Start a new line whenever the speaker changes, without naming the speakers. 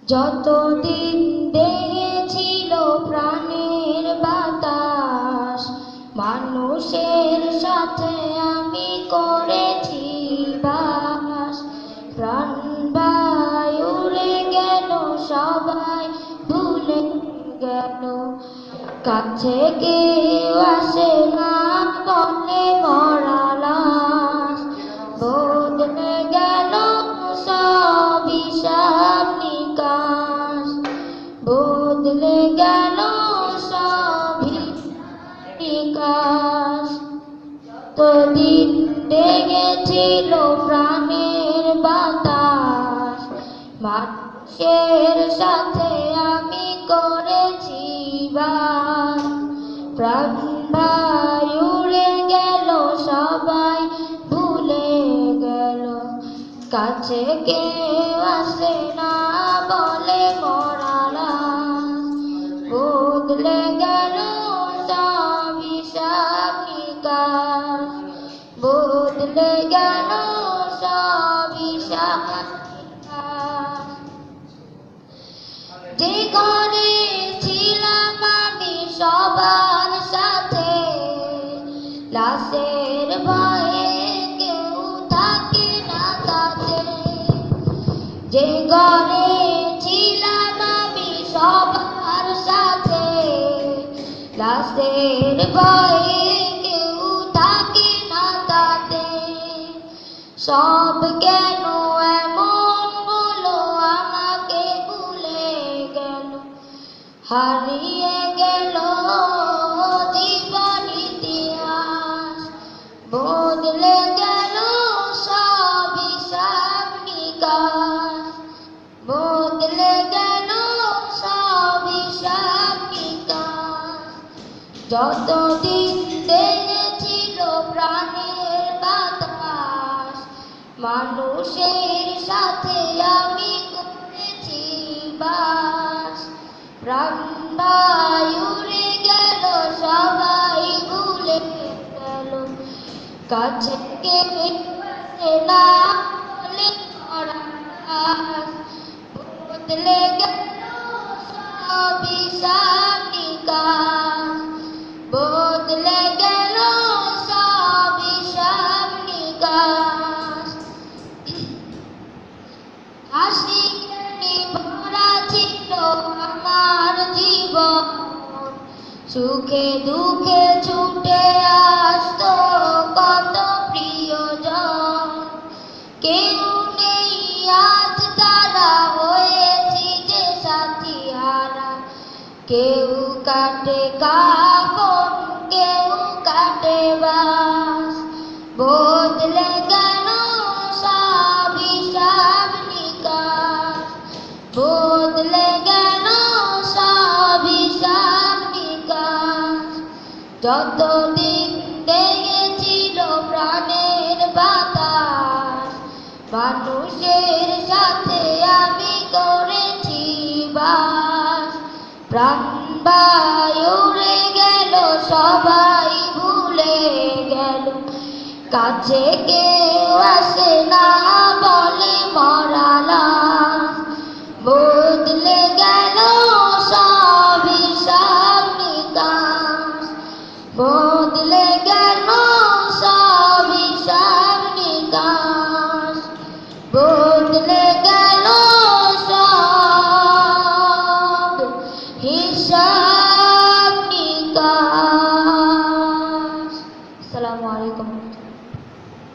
যতদিন দেহে ছিল প্রাণের বাতাস, মানুষের সাথে আমি করেছি বাস। প্রাণ বায়ু উড়ে গেল, সবাই ভুলে গেল, কাছে কেউ আসে না, বলে মরা লাশ। বদলে গেল সব হিসাব নিকাশ, বদলে গেল সব নিকাশ। যতদিন লেগেছিল প্রাণের বাতাস, মানুষের সাথে আমি করেছি বাস। প্রাণ বায়ু উড়ে গেল, সবাই ভুলে গেল, কাছে কেউ আসে না, বলে মরা লাশ। বদলে গেল সব হিসাব নিকাশ, বদলে গেল সব হিসাব নিকাশ। যে ঘরে ছিলাম আমি সবার সাথে, লাশের ভয়ে কেউ থাকে না তাতে। যে ঘরে ছিলাম আমি সবার সাথে, লাশের ভয়ে কেউ থাকে না তাতে। সব কেন এমন হলো, আমাকে ভুলে গেল, হারিয়ে গেল জীবন ইতিহাস। বদলে গেল সব হিসাব নিকাশ, বদলে গেল সব হিসাব নিকাশ। যতদিন দেহে ছিল প্রাণের বাতাস, মানুষের সাথে আমি করেছি বাস। প্রাণ বায়ু উড়ে গেল, সবাই ভুলে গেল, কাছে কেউ আসে না, বলে মরা লাশ। বদলে গেল সব হিসাব নিকাশ, বদলে গেল সব হিসাব নিকাশ। হাসি ভরা ছিল আমার জীবন, সুখে দুঃখে ছুটে আসতো কত প্রিয়জন। কেউ নেই আজ, তারা হয়েছি যে সাথী হারা। কেউ কাটে কাফন, কেউ কাটে বাস। বদলে গেল সব হিসাব নিকাশ, বদলে গেল সব হিসাব নিকাশ। যতদিন দেখেছিল প্রাণের বাতাস, মানুষের সাথে আমি করেছি বাস। প্রাণ বায়ু উড়ে গেল, সবাই ভুলে গেল, কাছে কেউ আসে না, বলে মরা লাশ। বদলে গেল সব হিসাব নিকাশ, বদলে গেল সব হিসাব নিকাশ, বদলে গেল সব হিসাব নিকাশ। আসসালামু আলাইকুম।